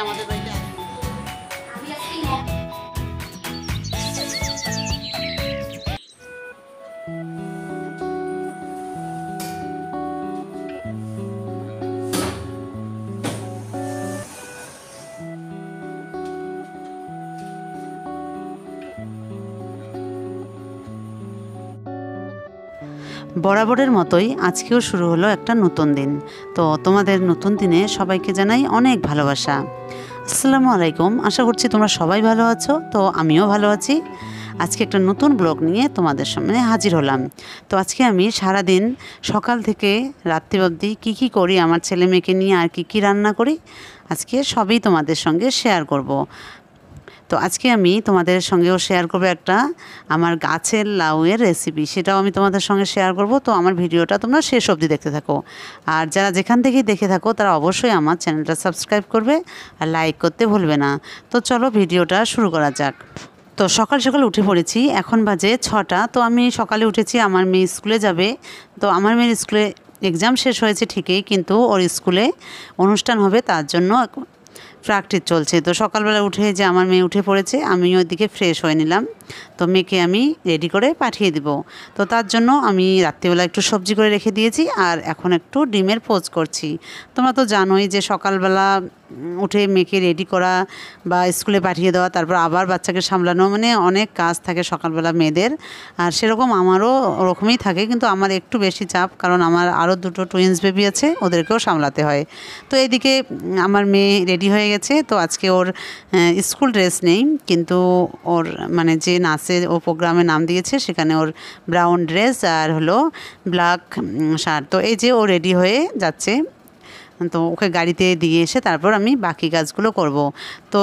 আমাদের বাড়িতে বরাবরের মতোই আজকেও শুরু হলো একটা নতুন দিন। তো তোমাদের নতুন দিনে সবাইকে জানাই অনেক ভালোবাসা। আসসালামু আলাইকুম। আশা করছি তোমরা সবাই ভালো আছো। তো আমিও ভালো আছি। আজকে একটা নতুন ব্লগ নিয়ে তোমাদের সামনে হাজির হলাম। তো আজকে আমি সারাদিন সকাল থেকে রাত্রি অবধি কী করি, আমার ছেলে মেয়েকে নিয়ে আর কী রান্না করি, আজকে সবই তোমাদের সঙ্গে শেয়ার করব। তো আজকে আমি তোমাদের সঙ্গেও শেয়ার করবো একটা আমার গাছের লাউয়ের রেসিপি, সেটাও আমি তোমাদের সঙ্গে শেয়ার করব। তো আমার ভিডিওটা তোমরা শেষ অবধি দেখতে থাকো। আর যারা যেখান থেকেই দেখে থাকো তারা অবশ্যই আমার চ্যানেলটা সাবস্ক্রাইব করবে আর লাইক করতে ভুলবে না। তো চলো ভিডিওটা শুরু করা যাক। তো সকাল সকাল উঠে পড়েছি, এখন বাজে 6টা। তো আমি সকালে উঠেছি, আমার মেয়ে স্কুলে যাবে। তো আমার মেয়ের স্কুলে এক্সাম শেষ হয়েছে ঠিকই, কিন্তু ওর স্কুলে অনুষ্ঠান হবে, তার জন্য প্র্যাকটিস চলছে। তো সকালবেলা উঠে যে আমার মেয়ে উঠে পড়েছে, আমি ওইদিকে ফ্রেশ হয়ে নিলাম। তো মেয়েকে আমি রেডি করে পাঠিয়ে দিব। তো তার জন্য আমি রাত্রিবেলা একটু সবজি করে রেখে দিয়েছি, আর এখন একটু ডিমের পোচ করছি। তোমরা তো জানোই যে সকালবেলা উঠে মেয়েকে রেডি করা বা স্কুলে পাঠিয়ে দেওয়া, তারপর আবার বাচ্চাকে সামলানো, মানে অনেক কাজ থাকে সকালবেলা মেয়েদের। আর সেরকম আমারও ওরকমই থাকে, কিন্তু আমার একটু বেশি চাপ, কারণ আমার আরও দুটো টুইন্স বেবি আছে, ওদেরকেও সামলাতে হয়। তো এদিকে আমার মেয়ে রেডি হয়ে গেছে। তো আজকে ওর স্কুল ড্রেস নেই, কিন্তু ওর মানে যে নাচে ও প্রোগ্রামে নাম দিয়েছে সেখানে ওর ব্রাউন ড্রেস আর হলো ব্ল্যাক শার্ট। তো এই যে ও রেডি হয়ে যাচ্ছে, তো ওকে গাড়িতে দিয়ে এসে তারপর আমি বাকি কাজগুলো করব। তো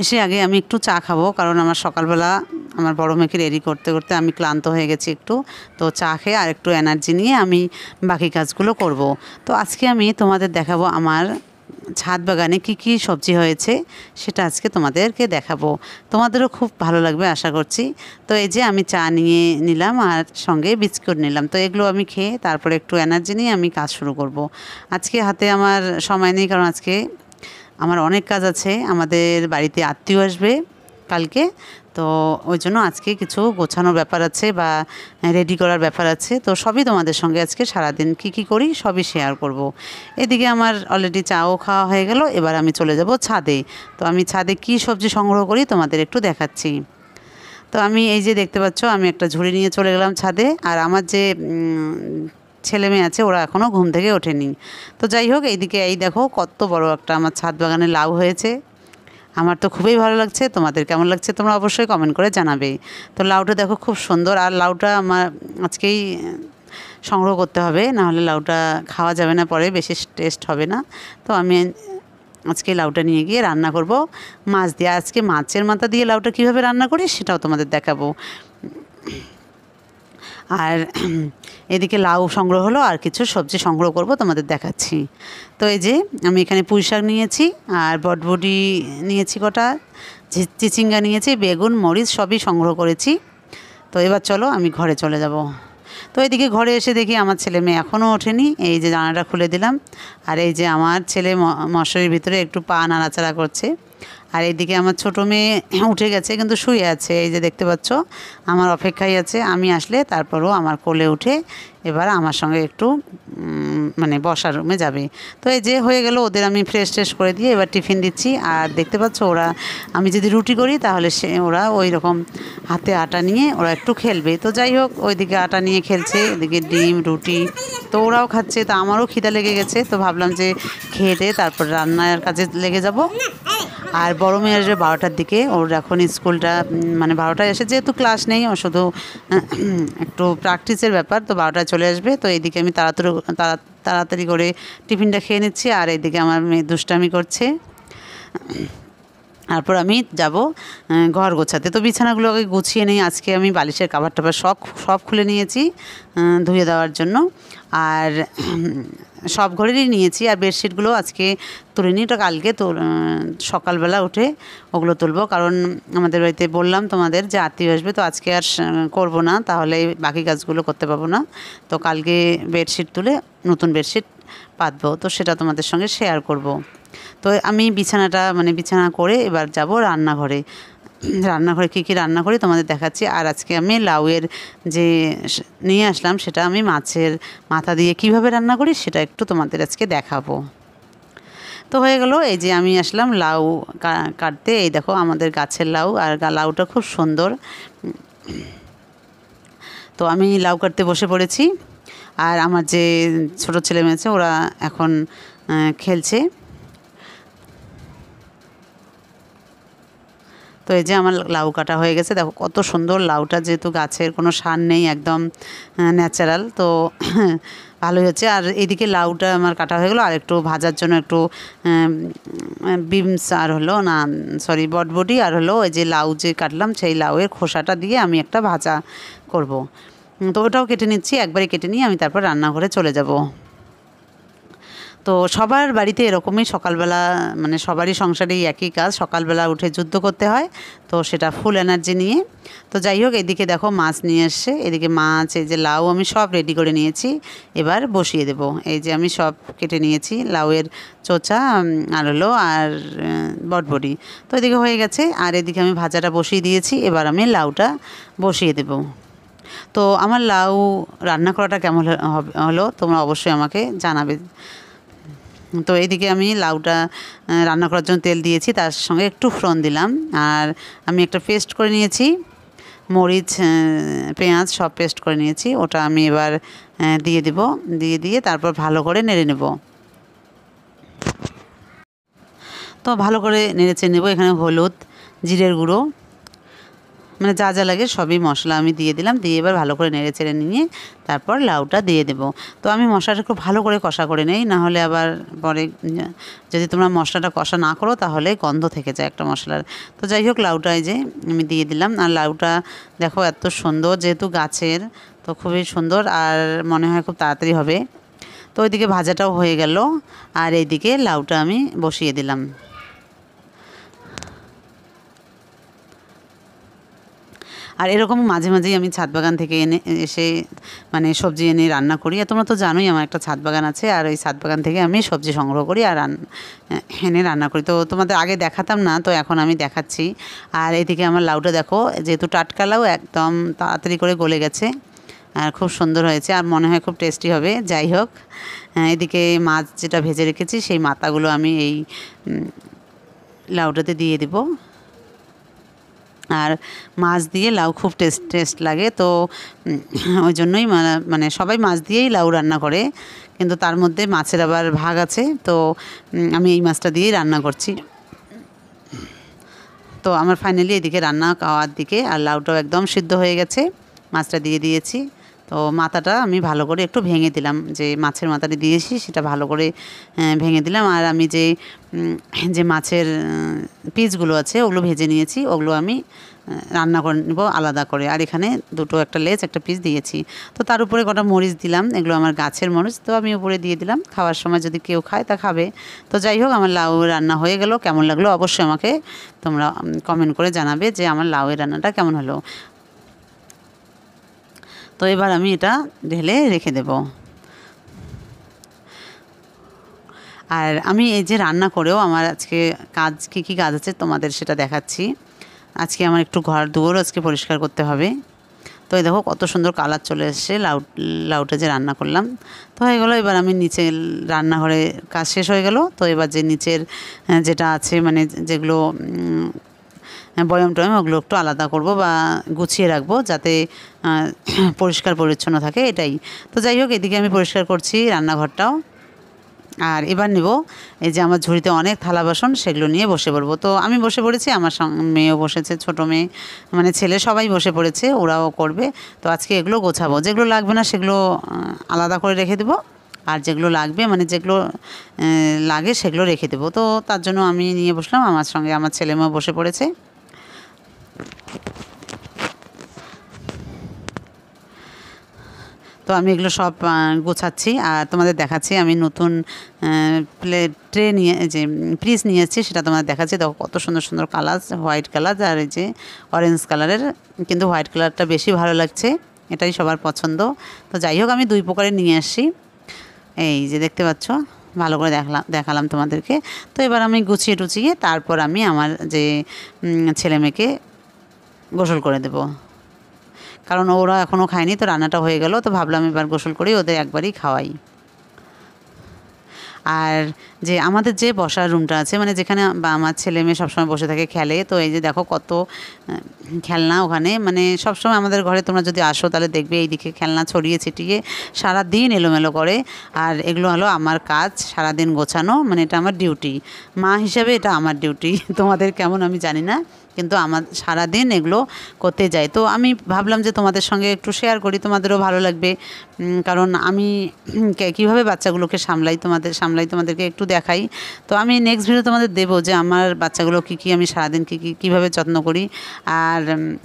এসে আগে আমি একটু চা খাবো, কারণ আমার সকালবেলা আমার বড় মেয়েকে রেডি করতে করতে আমি ক্লান্ত হয়ে গেছি একটু। তো চা খেয়ে আর একটু এনার্জি নিয়ে আমি বাকি কাজগুলো করব। তো আজকে আমি তোমাদের দেখাবো আমার ছাদ বাগানে কি সবজি হয়েছে, সেটা আজকে তোমাদেরকে দেখাবো। তোমাদেরও খুব ভালো লাগবে আশা করছি। তো এই যে আমি চা নিয়ে নিলাম আর সঙ্গে বিস্কুট নিলাম। তো এগুলো আমি খেয়ে তারপরে একটু এনার্জি নিয়ে আমি কাজ শুরু করব। আজকে হাতে আমার সময় নেই, কারণ আজকে আমার অনেক কাজ আছে। আমাদের বাড়িতে আত্মীয় আসবে কালকে, তো ওই জন্য আজকে কিছু গোছানোর ব্যাপার আছে বা রেডি করার ব্যাপার আছে। তো সবই তোমাদের সঙ্গে আজকে সারাদিন কি করি সবই শেয়ার করব। এদিকে আমার অলরেডি চাও খাওয়া হয়ে গেল, এবার আমি চলে যাব ছাদে। তো আমি ছাদে কি সবজি সংগ্রহ করি তোমাদের একটু দেখাচ্ছি। তো আমি এই যে দেখতে পাচ্ছ, আমি একটা ঝুড়ি নিয়ে চলে গেলাম ছাদে। আর আমার যে ছেলে মেয়ে আছে, ওরা এখনও ঘুম থেকে ওঠেনি। তো যাই হোক, এইদিকে এই দেখো কত বড় একটা আমার ছাদ বাগানে লাউ হয়েছে। আমার তো খুবই ভালো লাগছে। তোমাদের কেমন লাগছে তোমরা অবশ্যই কমেন্ট করে জানাবে। তো লাউটা দেখো খুব সুন্দর, আর লাউটা আমার আজকেই সংগ্রহ করতে হবে, নাহলে লাউটা খাওয়া যাবে না, পরে বেশি টেস্ট হবে না। তো আমি আজকে লাউটা নিয়ে গিয়ে রান্না করব মাছ দিয়ে। আজকে মাছের মাথা দিয়ে লাউটা কীভাবে রান্না করি সেটাও তোমাদের দেখাবো। আর এদিকে লাউ সংগ্রহ হলো, আর কিছু সবজি সংগ্রহ করব তোমাদের দেখাচ্ছি। তো এই যে আমি এখানে পুঁই শাক নিয়েছি, আর বটবটি নিয়েছি কটা, চিচিঙ্গা নিয়েছি, বেগুন মরিচ সবই সংগ্রহ করেছি। তো এবার চলো আমি ঘরে চলে যাব। তো এদিকে ঘরে এসে দেখি আমার ছেলে মেয়ে এখনও ওঠেনি। এই যে জানালাটা খুলে দিলাম, আর এই যে আমার ছেলে মশারির ভিতরে একটু পা নাড়াচাড়া করছে। আর এইদিকে আমার ছোটো মেয়ে উঠে গেছে, কিন্তু শুয়ে আছে, এই যে দেখতে পাচ্ছ, আমার অপেক্ষায় আছে আমি আসলে তারপরও আমার কোলে উঠে এবার আমার সঙ্গে একটু মানে বসার রুমে যাবে। তো এই যে হয়ে গেল, ওদের আমি ফ্রেশ করে দিয়ে এবার টিফিন দিচ্ছি। আর দেখতে পাচ্ছ, ওরা আমি যদি রুটি করি তাহলে ওরা ওই রকম হাতে আটা নিয়ে ওরা একটু খেলবে। তো যাই হোক, ওইদিকে আটা নিয়ে খেলছে, এদিকে ডিম রুটি তো ওরাও খাচ্ছে। তো আমারও খিদা লেগে গেছে, তো ভাবলাম যে খেয়ে দিয়ে তারপর রান্নার কাজে লেগে যাব। আর বড় মেয়ে আসবে 12টার দিকে, ওর এখন স্কুলটা মানে 12টায় এসে, যেহেতু ক্লাস নেই, ও শুধু একটু প্র্যাকটিসের ব্যাপার, তো 12টায় চলে আসবে। তো এইদিকে আমি তাড়াতাড়ি করে টিফিনটা খেয়ে নিচ্ছি, আর এইদিকে আমার মেয়ে দুষ্টামি করছে। তারপর আমি যাব ঘর গোছাতে। তো বিছানাগুলোকে গুছিয়ে নিই। আজকে আমি বালিশের কাভার টাভার সব খুলে নিয়েছি ধুয়ে দেওয়ার জন্য, আর সব ঘরেরই নিয়েছি। আর বেডশিটগুলো আজকে তুলিনি, ওটা কালকে তো সকালবেলা উঠে ওগুলো তুলবো, কারণ আমাদের বাড়িতে বললাম তোমাদের যে আত্মীয় আসবে, তো আজকে আর করবো না, তাহলে বাকি কাজগুলো করতে পারবো না। তো কালকে বেডশিট তুলে নতুন বেডশিট পাতবো, তো সেটা তোমাদের সঙ্গে শেয়ার করব। তো আমি বিছানা করে এবার যাব রান্নাঘরে। রান্নাঘরে কী কী রান্না করি তোমাদের দেখাচ্ছি। আর আজকে আমি লাউয়ের যে নিয়ে আসলাম সেটা আমি মাছের মাথা দিয়ে কিভাবে রান্না করি সেটা একটু তোমাদের আজকে দেখাবো। তো হয়ে গেল, এই যে আমি আসলাম লাউ কাটতে। এই দেখো আমাদের গাছের লাউ, আর লাউটা খুব সুন্দর। তো আমি লাউ কাটতে বসে পড়েছি, আর আমার যে ছোট ছেলে মেয়ে আছে ওরা এখন খেলছে। তো এই যে আমার লাউ কাটা হয়ে গেছে, দেখো কত সুন্দর লাউটা, যেহেতু গাছের কোনো সার নেই, একদম ন্যাচারাল, তো ভালোই হচ্ছে। আর এদিকে লাউটা আমার কাটা হয়ে গেলো, আর একটু ভাজার জন্য একটু বিনস আর হলো না সরি বটবটি আর হলো ওই যে লাউ যে কাটলাম সেই লাউয়ের খোসাটা দিয়ে আমি একটা ভাজা করব। তো ওটাও কেটে নিচ্ছি, একবারে কেটে নিয়ে আমি তারপর রান্নাঘরে চলে যাব। তো সবার বাড়িতে এরকমই সকালবেলা, মানে সবারই সংসারেই একই কাজ, সকালবেলা উঠে যুদ্ধ করতে হয়, তো সেটা ফুল এনার্জি নিয়ে। তো যাই হোক, এদিকে দেখো মাছ নিয়ে এসছে, এদিকে মাছ, এই যে লাউ আমি সব রেডি করে নিয়েছি, এবার বসিয়ে দেব। এই যে আমি সব কেটে নিয়েছি, লাউয়ের চোচা আর হলো আর বটবটি, তো এদিকে হয়ে গেছে। আর এদিকে আমি ভাজাটা বসিয়ে দিয়েছি, এবার আমি লাউটা বসিয়ে দেব। তো আমার লাউ রান্না করাটা কেমন হলো তোমরা অবশ্যই আমাকে জানাবে। তো এইদিকে আমি লাউটা রান্না করার জন্য তেল দিয়েছি, তার সঙ্গে একটু ফোড়ন দিলাম, আর আমি একটা পেস্ট করে নিয়েছি মরিচ পেঁয়াজ সব পেস্ট করে নিয়েছি, ওটা আমি এবার দিয়ে দেব। দিয়ে তারপর ভালো করে নেড়ে নেব। তো ভালো করে নেড়েচেড়ে নেব। এখানে হলুদ, জিরের গুঁড়ো, মানে যা যা লাগে সবই মশলা আমি দিয়ে দিলাম, দিয়ে এবার ভালো করে নেড়ে চেড়ে নিয়ে তারপর লাউটা দিয়ে দেব। তো আমি মশলাটা খুব ভালো করে কষা করে নেই, না হলে আবার পরে যদি তোমরা মশলাটা কষা না করো তাহলে গন্ধ থেকে যায় একটা মশলার। তো যাই হোক, লাউটা এই যে আমি দিয়ে দিলাম। আর লাউটা দেখো এত সুন্দর, যেহেতু গাছের, তো খুবই সুন্দর, আর মনে হয় খুব তাড়াতাড়ি হবে। তো ওইদিকে ভাজাটাও হয়ে গেল, আর এইদিকে লাউটা আমি বসিয়ে দিলাম। আর এরকম মাঝে মাঝেই আমি ছাদ বাগান থেকে এসে মানে সবজি এনে রান্না করি। আর তোমরা তো জানোই আমার একটা ছাদ বাগান আছে, আর ওই ছাদ বাগান থেকে আমি সবজি সংগ্রহ করি আর এনে রান্না করি। তো তোমাদের আগে দেখাতাম না, তো এখন আমি দেখাচ্ছি। আর এদিকে আমার লাউটা দেখো, যেহেতু টাটকা লাউ, একদম তাড়াতাড়ি করে গলে গেছে, আর খুব সুন্দর হয়েছে, আর মনে হয় খুব টেস্টি হবে। যাই হোক, এদিকে মাছ যেটা ভেজে রেখেছি সেই মাথাগুলো আমি এই লাউটাতে দিয়ে দেব। আর মাছ দিয়ে লাউ খুব টেস্ট লাগে, তো ওই জন্যই মানে সবাই মাছ দিয়েই লাউ রান্না করে, কিন্তু তার মধ্যে মাছের আবার ভাগ আছে, তো আমি এই মাছটা দিয়েই রান্না করছি। তো আমার ফাইনালি এদিকে রান্না খাওয়ার দিকে, আর লাউটাও একদম সিদ্ধ হয়ে গেছে, মাছটা দিয়ে দিয়েছি। তো মাথাটা আমি ভালো করে একটু ভেঙে দিলাম, যে মাছের মাথাটা দিয়েছি সেটা ভালো করে ভেঙে দিলাম। আর আমি যে মাছের পিসগুলো আছে ওগুলো ভেজে নিয়েছি, ওগুলো আমি রান্না করে নেব আলাদা করে। আর এখানে দুটো, একটা লেজ একটা পিস দিয়েছি। তো তার উপরে কটা মরিচ দিলাম, এগুলো আমার গাছের মরিচ, তো আমি উপরে দিয়ে দিলাম। খাওয়ার সময় যদি কেউ খায় তা খাবে। তো যাই হোক, আমার লাউ রান্না হয়ে গেল। কেমন লাগলো অবশ্যই আমাকে তোমরা কমেন্ট করে জানাবে যে আমার লাউয়ের রান্নাটা কেমন হলো। তো এবার আমি এটা ঢেলে রেখে দেব। আর আমি এই যে রান্না করেও আমার আজকে কাজ কী কাজ আছে তোমাদের সেটা দেখাচ্ছি। আজকে আমার একটু ঘর দুয়ারও আজকে পরিষ্কার করতে হবে। তো এই দেখো কত সুন্দর কালার চলে এসছে লাউটা যে রান্না করলাম। তো হয়ে গেলো, এবার আমি নিচে রান্নাঘরে কাজ শেষ হয়ে গেল। তো এবার যে নিচের যেটা আছে, মানে যেগুলো বয়ম টয়ম, ওগুলো একটু আলাদা করব বা গুছিয়ে রাখবো, যাতে পরিষ্কার পরিচ্ছন্ন থাকে, এটাই। তো যাই হোক, এদিকে আমি পরিষ্কার করছি রান্নাঘরটাও। আর এবার নেব এই যে আমার ঝুড়িতে অনেক থালা বাসন, সেগুলো নিয়ে বসে পড়বো। তো আমি বসে পড়েছি, আমার মেয়েও বসেছে, ছোটো মেয়ে, মানে ছেলে, সবাই বসে পড়েছে, ওরাও করবে। তো আজকে এগুলো গোছাবো, যেগুলো লাগবে না সেগুলো আলাদা করে রেখে দেবো, আর যেগুলো লাগবে, মানে যেগুলো লাগে সেগুলো রেখে দেবো। তো তার জন্য আমি নিয়ে বসলাম, আমার সঙ্গে আমার ছেলে মেয়েও বসে পড়েছে। তো আমি এগুলো সব গোছাচ্ছি, আর তোমাদের দেখাচ্ছি আমি নতুন ট্রে নিয়ে, যে পিস নিয়ে এসেছি সেটা তোমাদের দেখাচ্ছি। দেখো কত সুন্দর সুন্দর কালার, হোয়াইট কালার আর এই যে অরেঞ্জ কালারের, কিন্তু হোয়াইট কালারটা বেশি ভালো লাগছে, এটাই সবার পছন্দ। তো যাই হোক, আমি দুই প্রকারের নিয়ে আসছি, এই যে দেখতে পাচ্ছ ভালো করে দেখালাম তোমাদেরকে। তো এবার আমি গুছিয়ে টুচিয়ে তারপর আমি আমার যে ছেলে মেয়েকে গোসল করে দেব, কারণ ওরা এখনও খায়নি, তো রান্নাটা হয়ে গেল, তো ভাবলাম এবার গোসল করেই ওদের একবারই খাওয়াই। আর যে আমাদের যে বসার রুমটা আছে, মানে যেখানে আমার ছেলে মেয়ে সবসময় বসে থাকে খেলে, তো এই যে দেখো কত খেলনা ওখানে, মানে সবসময় আমাদের ঘরে তোমরা যদি আসো তাহলে দেখবে এইদিকে খেলনা ছড়িয়ে ছিটিয়ে সারাদিন এলোমেলো করে। আর এগুলো হলো আমার কাজ, সারাদিন গোছানো, মানে এটা আমার ডিউটি, মা হিসাবে এটা আমার ডিউটি। তোমাদের কেমন আমি জানি না, কিন্তু আমার সারাদিন এগুলো করতে যাই। তো আমি ভাবলাম যে তোমাদের সঙ্গে একটু শেয়ার করি, তোমাদেরও ভালো লাগবে, কারণ আমি কীভাবে বাচ্চাগুলোকে তোমাদেরকে একটু দেখাই। তো আমি নেক্সট ভিডিও তোমাদের দেবো যে আমার বাচ্চাগুলো কী আমি সারাদিন কীভাবে যত্ন করি, আর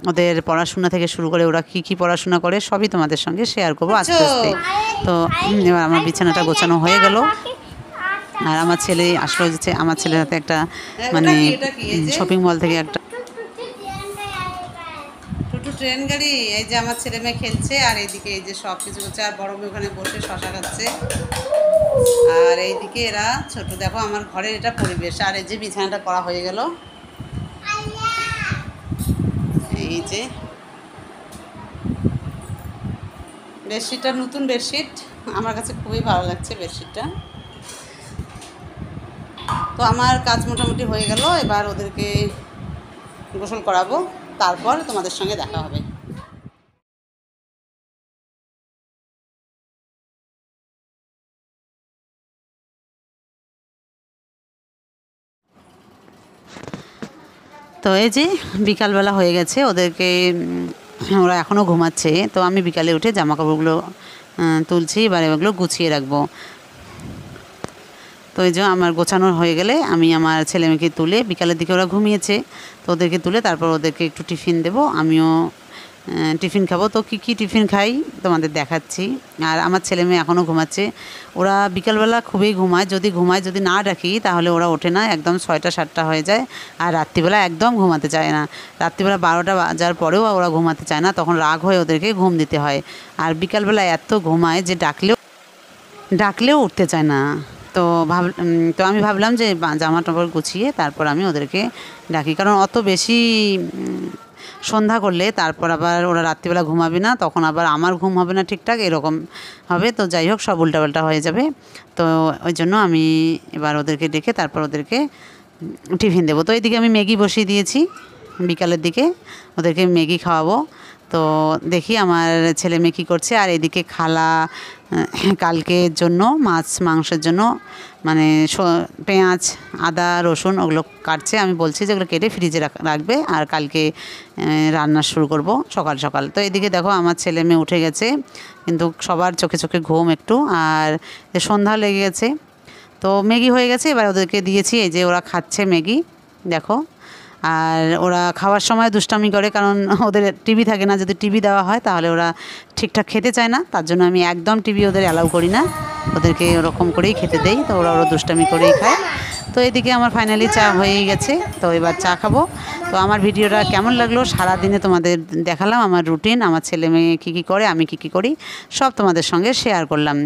ওদের পড়াশোনা থেকে শুরু করে ওরা কী পড়াশোনা করে সবই তোমাদের সঙ্গে শেয়ার করবো আস্তে আস্তে। তো এবার আমার বিছানাটা গোছানো হয়ে গেল, আর আমার ছেলে আসলো, যে আমার ছেলের হাতে একটা মানে শপিং মল থেকে একটা ট্রেন গাড়ি, এই যে আমার ছেলে মেয়ে খেলছে, আর এইদিকে এই যে সব কিছু হচ্ছে, আর বড় মেয়ে ওখানে বসে শশা খাচ্ছে, আর এইদিকে এরা ছোট। দেখো আমার ঘরের এটা পরিবেশ, আর এই যে বিছানাটা করা হয়ে গেল, এই যে বেডশিটটা নতুন বেডশিট, আমার কাছে খুবই ভালো লাগছে বেডশিটটা। তো আমার কাজ মোটামুটি হয়ে গেল, এবার ওদেরকে গোসল করাবো, তারপর তোমাদের সঙ্গে দেখা হবে। তো এই যে বিকালবেলা হয়ে গেছে, ওদেরকে ওরা এখনও ঘুমাচ্ছে, তো আমি বিকালে উঠে জামা কাপড়গুলো তুলছি, এবার এগুলো গুছিয়ে রাখবো। তো এই যে আমার গোছানো হয়ে গেলে আমি আমার ছেলে মেয়েকে তুলে, বিকালের দিকে ওরা ঘুমিয়েছে, তো ওদেরকে তুলে তারপর ওদেরকে একটু টিফিন দেবো, আমিও টিফিন খাবো। তো কী টিফিন খাই তোমাদের দেখাচ্ছি। আর আমার ছেলে মেয়ে এখনও ঘুমাচ্ছে, ওরা বিকালবেলা খুবই যদি না ডাকি তাহলে ওরা ওঠে না, একদম 6টা-7টা হয়ে যায়। আর রাত্রিবেলা একদম ঘুমাতে চায় না, রাত্রিবেলা 12টা বাজার পরেও ওরা ঘুমাতে চায় না, তখন রাগ হয়ে ওদেরকে ঘুম দিতে হয়। আর বিকালবেলা এত ঘুমায় যে ডাকলেও উঠতে চায় না। তো আমি ভাবলাম যে জামা টাপড় গুছিয়ে তারপর আমি ওদেরকে ডাকি, কারণ অত বেশি সন্ধ্যা করলে তারপর আবার ওরা রাত্রিবেলা ঘুমাবে না, তখন আবার আমার ঘুম হবে না ঠিকঠাক, এরকম হবে। তো যাই হোক, সব উল্টাপাল্টা হয়ে যাবে। তো ওই জন্য আমি এবার ওদেরকে ডেকে তারপর ওদেরকে টিফিন দেবো। তো এইদিকে আমি ম্যাগি বসিয়ে দিয়েছি, বিকালের দিকে ওদেরকে ম্যাগি খাওয়াবো। তো দেখি আমার ছেলে মেয়ে কী করছে। আর এদিকে খালা কালকের জন্য মাংসের জন্য মানে পেঁয়াজ, আদা, রসুন ওগুলো কাটছে, আমি বলছি যে ওগুলো কেটে ফ্রিজে রাখবে, আর কালকে রান্না শুরু করব সকাল সকাল। তো এদিকে দেখো আমার ছেলে মেয়ে উঠে গেছে, কিন্তু সবার চোখে চোখে ঘুম একটু, আর সন্ধ্যা লেগে গেছে। তো ম্যাগি হয়ে গেছে, এবার ওদেরকে দিয়েছি, এই যে ওরা খাচ্ছে ম্যাগি দেখো। আর ওরা খাওয়ার সময় দুষ্টামি করে, কারণ ওদের টিভি থাকে না, যদি টিভি দেওয়া হয় তাহলে ওরা ঠিকঠাক খেতে চায় না, তার জন্য আমি একদম টিভি ওদের অ্যালাউ করি না, ওদেরকে ওরকম করেই খেতে দেই। তো ওরা দুষ্টামি করেই খায়। তো এদিকে আমার ফাইনালি চা হয়েই গেছে, তো এবার চা খাবো। তো আমার ভিডিওটা কেমন লাগলো, সারাদিনে তোমাদের দেখালাম আমার রুটিন, আমার ছেলে মেয়ে কী করে, আমি কী করি, সব তোমাদের সঙ্গে শেয়ার করলাম।